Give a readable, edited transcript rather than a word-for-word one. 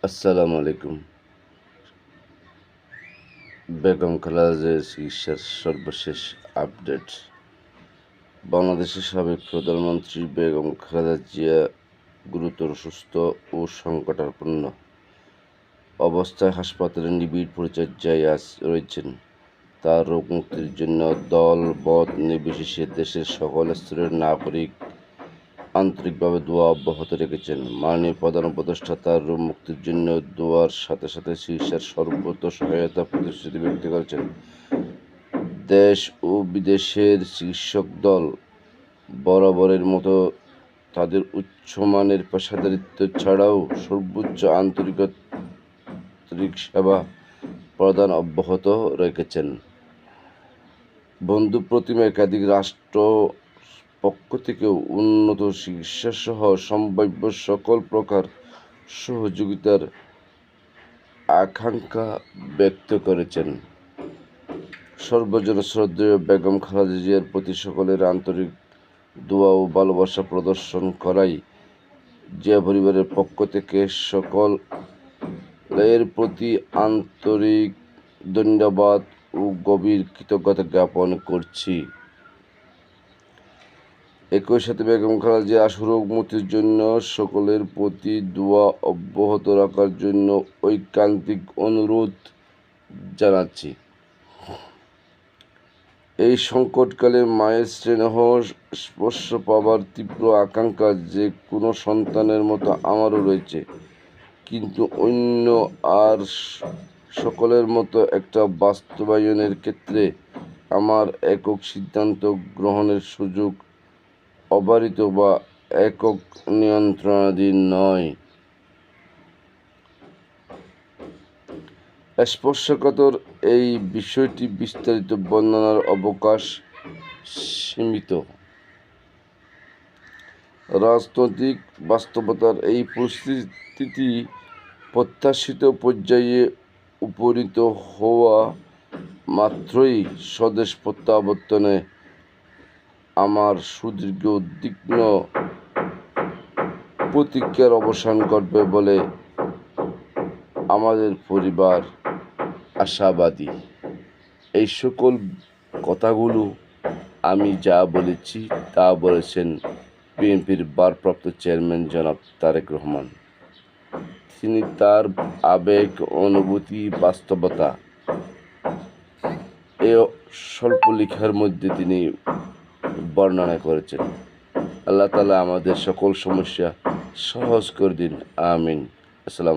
আসসালামু আলাইকুম। বেগম খালেদা চিকিৎসার সর্বশেষ আপডেট। বাংলাদেশের সাবেক প্রধানমন্ত্রী বেগম খালেদা জিয়া গুরুতর অসুস্থ ও সংকটাপন্ন অবস্থায় হাসপাতালে নিবিড় পরিচর্যায় রয়েছেন। তার রোগ মুক্তির জন্য দল মত নির্বিশেষে দেশের সকল স্তরের নাগরিক আন্তরিকভাবে দোয়া অব্যাহত রেখেছেন। মাননীয় প্রধান উপদেষ্টা তার রোগ মুক্তির জন্য দোয়ার সাথে সাথে চিকিৎসার সর্বোচ্চ সহায়তা প্রতিশ্রুতি ব্যক্ত করেছেন। দেশ ও বিদেশের চিকিৎসক দল বরাবরের মতো তাদের উচ্চমানের পেশাদারিত্ব ছাড়াও সর্বোচ্চ আন্তরিক সেবা প্রদান অব্যাহত রেখেছেন। বন্ধু প্রতিমা একাধিক রাষ্ট্র পক্ষ থেকেও উন্নত চিকিৎসাসহ সম্ভাব্য সকল প্রকার সহযোগিতার আকাঙ্ক্ষা ব্যক্ত করেছেন। সর্বজন শ্রদ্ধেয় বেগম খালেদা জিয়ার প্রতি সকলের আন্তরিক দোয়া ও ভালোবাসা প্রদর্শন করাই জিয়া পরিবারের পক্ষ থেকে সকলের প্রতি আন্তরিক ধন্যবাদ ও গভীর কৃতজ্ঞতা জ্ঞাপন করছি। একই সাথে বেগম খালেদা জিয়ার আশু রোগ মুক্তির জন্য সকলের প্রতি দোয়া অব্যাহত রাখার জন্য ঐকান্তিক অনুরোধ জানাচ্ছি। এই সংকটকালে মায়ের স্নেহ স্পর্শ পাবার তীব্র আকাঙ্ক্ষা যে কোনো সন্তানের মতো আমারও রয়েছে, কিন্তু অন্য আর সকলের মতো একটা বাস্তবায়নের ক্ষেত্রে আমার একক সিদ্ধান্ত গ্রহণের সুযোগ অবারিত বা একক নিয়ন্ত্রণাধীন নয়। স্পর্শকাতর এই বিষয়টি বিস্তারিত বর্ণনার অবকাশ সীমিত। রাজনৈতিক বাস্তবতার এই পরিস্থিতি প্রত্যাশিত পর্যায়ে উপনীত হওয়া মাত্রই স্বদেশ প্রত্যাবর্তনে আমার সুদীর্ঘ উদ্বিগ্ন প্রতীক্ষার অবসান ঘটবে বলে আমাদের পরিবার আশাবাদী। এই সকল কথাগুলো আমি যা বলেছি তা বলেছেন বিএনপির ভারপ্রাপ্ত চেয়ারম্যান জনাব তারেক রহমান। তিনি তার আবেগ, অনুভূতি, বাস্তবতা এ স্বল্প লেখার মধ্যে তিনি বর্ণনা করেছেন। আল্লাহ তাআলা আমাদের সকল সমস্যা সহজ করে দিন, আমিন। আসসালামু